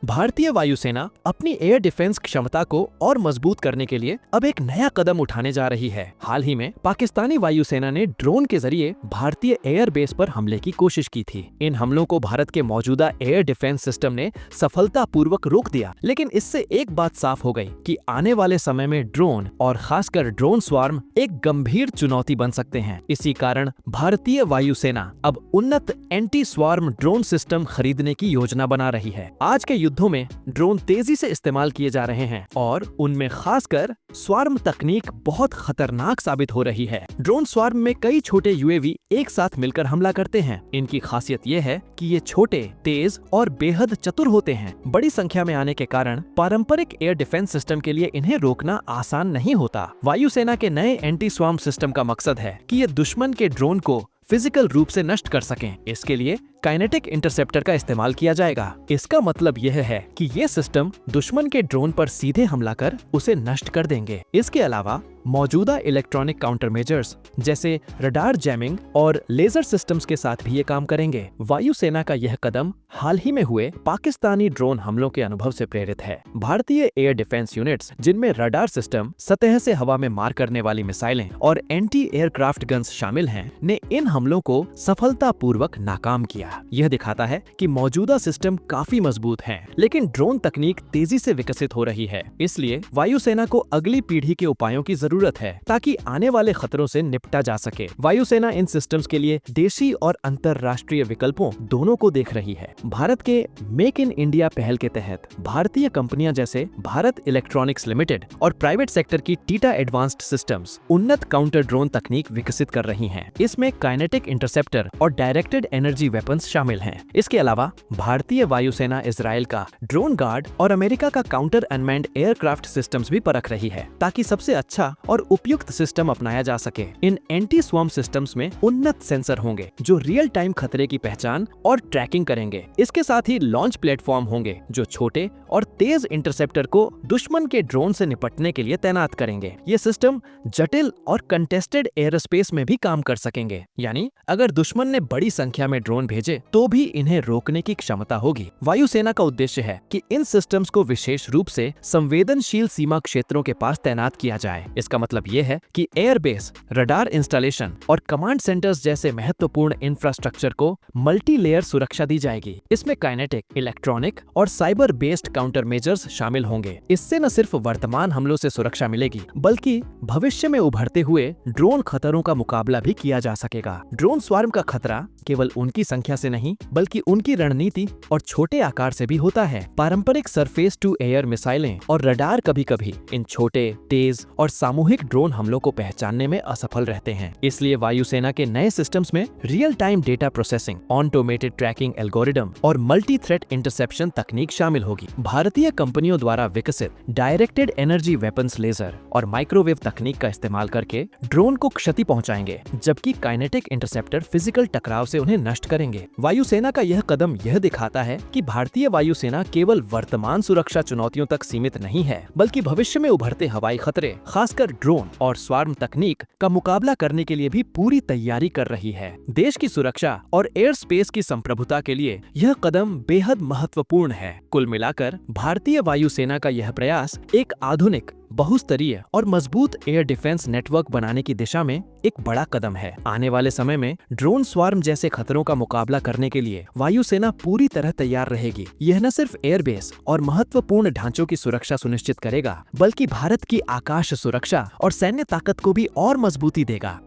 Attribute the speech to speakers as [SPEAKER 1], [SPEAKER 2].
[SPEAKER 1] भारतीय वायुसेना अपनी एयर डिफेंस क्षमता को और मजबूत करने के लिए अब एक नया कदम उठाने जा रही है। हाल ही में पाकिस्तानी वायुसेना ने ड्रोन के जरिए भारतीय एयर बेस पर हमले की कोशिश की थी। इन हमलों को भारत के मौजूदा एयर डिफेंस सिस्टम ने सफलतापूर्वक रोक दिया, लेकिन इससे एक बात साफ हो गई कि आने वाले समय में ड्रोन और खासकर ड्रोन स्वार्म एक गंभीर चुनौती बन सकते हैं। इसी कारण भारतीय वायुसेना अब उन्नत एंटी स्वार्म ड्रोन सिस्टम खरीदने की योजना बना रही है। आज के युद्धों में ड्रोन तेजी से इस्तेमाल किए जा रहे हैं और उनमें खासकर स्वार्म तकनीक बहुत खतरनाक साबित हो रही है। ड्रोन स्वार्म में कई छोटे यूएवी एक साथ मिलकर हमला करते हैं। इनकी खासियत यह है कि ये छोटे, तेज और बेहद चतुर होते हैं। बड़ी संख्या में आने के कारण पारंपरिक एयर डिफेंस सिस्टम के लिए इन्हें रोकना आसान नहीं होता। वायुसेना के नए एंटी स्वार्म सिस्टम का मकसद है कि ये दुश्मन के ड्रोन को फिजिकल रूप से नष्ट कर सकें। इसके लिए काइनेटिक इंटरसेप्टर का इस्तेमाल किया जाएगा। इसका मतलब यह है कि ये सिस्टम दुश्मन के ड्रोन पर सीधे हमला कर उसे नष्ट कर देंगे। इसके अलावा मौजूदा इलेक्ट्रॉनिक काउंटर मेजर्स जैसे रडार जैमिंग और लेजर सिस्टम्स के साथ भी ये काम करेंगे। वायुसेना का यह कदम हाल ही में हुए पाकिस्तानी ड्रोन हमलों के अनुभव से प्रेरित है। भारतीय एयर डिफेंस यूनिट्स, जिनमें रडार सिस्टम, सतह से हवा में मार करने वाली मिसाइलें और एंटी एयरक्राफ्ट गन्स शामिल हैं, ने इन हमलों को सफलतापूर्वक नाकाम किया। यह दिखाता है कि मौजूदा सिस्टम काफी मजबूत हैं, लेकिन ड्रोन तकनीक तेजी से विकसित हो रही है। इसलिए वायुसेना को अगली पीढ़ी के उपायों की जरूरत है ताकि आने वाले खतरों से निपटा जा सके। वायुसेना इन सिस्टम्स के लिए देशी और अंतर्राष्ट्रीय विकल्पों दोनों को देख रही है। भारत के मेक इन इंडिया पहल के तहत भारतीय कंपनियां जैसे भारत इलेक्ट्रॉनिक्स लिमिटेड और प्राइवेट सेक्टर की टीटा एडवांस्ड सिस्टम्स उन्नत काउंटर ड्रोन तकनीक विकसित कर रही हैं। इसमें काइनेटिक इंटरसेप्टर और डायरेक्टेड एनर्जी वेपन्स शामिल हैं। इसके अलावा भारतीय वायुसेना इजराइल का ड्रोन गार्ड और अमेरिका का काउंटर अनमैन्ड एयरक्राफ्ट सिस्टम्स भी परख रही है ताकि सबसे अच्छा और उपयुक्त सिस्टम अपनाया जा सके। इन एंटी स्वार्म सिस्टम्स में उन्नत सेंसर होंगे जो रियल टाइम खतरे की पहचान और ट्रैकिंग करेंगे। इसके साथ ही लॉन्च प्लेटफॉर्म होंगे जो छोटे और तेज इंटरसेप्टर को दुश्मन के ड्रोन से निपटने के लिए तैनात करेंगे। ये सिस्टम जटिल और कंटेस्टेड एयर स्पेस में भी काम कर सकेंगे, यानी अगर दुश्मन ने बड़ी संख्या में ड्रोन भेजे तो भी इन्हें रोकने की क्षमता होगी। वायुसेना का उद्देश्य है कि इन सिस्टम्स को विशेष रूप से संवेदनशील सीमा क्षेत्रों के पास तैनात किया जाए। इसका मतलब ये है कि एयरबेस, रडार इंस्टॉलेशन और कमांड सेंटर्स जैसे महत्वपूर्ण इंफ्रास्ट्रक्चर को मल्टी लेयर सुरक्षा दी जाएगी। इसमें काइनेटिक, इलेक्ट्रॉनिक और साइबर बेस्ड काउंटर मेजर्स शामिल होंगे। इससे न सिर्फ वर्तमान हमलों से सुरक्षा मिलेगी, बल्कि भविष्य में उभरते हुए ड्रोन खतरों का मुकाबला भी किया जा सकेगा। ड्रोन स्वार्म का खतरा केवल उनकी संख्या से नहीं, बल्कि उनकी रणनीति और छोटे आकार से भी होता है। पारंपरिक सरफेस टू एयर मिसाइलें और रडार कभी-कभी इन छोटे, तेज और सामूहिक ड्रोन हमलों को पहचानने में असफल रहते हैं। इसलिए वायुसेना के नए सिस्टम्स में real time data processing, automated tracking algorithm और मल्टी थ्रेट इंटरसेप्शन तकनीक शामिल होगी। भारतीय कंपनियों द्वारा विकसित डायरेक्टेड एनर्जी वेपन्स, लेजर और माइक्रोवेव तकनीक का इस्तेमाल करके ड्रोन को क्षति पहुंचाएंगे, जबकि काइनेटिक इंटरसेप्टर फिजिकल टकराव से उन्हें नष्ट करेंगे। वायुसेना का यह कदम यह दिखाता है कि भारतीय वायुसेना केवल वर्तमान सुरक्षा चुनौतियों तक सीमित नहीं है, बल्कि भविष्य में उभरते हवाई खतरे, खासकर ड्रोन और स्वार्म तकनीक का मुकाबला करने के लिए भी पूरी तैयारी कर रही है। देश की सुरक्षा और एयर स्पेस की संप्रभुता के लिए यह कदम बेहद महत्वपूर्ण है। कुल मिलाकर भारतीय वायुसेना का यह प्रयास एक आधुनिक, बहुस्तरीय और मजबूत एयर डिफेंस नेटवर्क बनाने की दिशा में एक बड़ा कदम है। आने वाले समय में ड्रोन स्वार्म जैसे खतरों का मुकाबला करने के लिए वायुसेना पूरी तरह तैयार रहेगी। यह न सिर्फ एयरबेस और महत्वपूर्ण ढांचों की सुरक्षा सुनिश्चित करेगा, बल्कि भारत की आकाश सुरक्षा और सैन्य ताकत को भी और मजबूती देगा।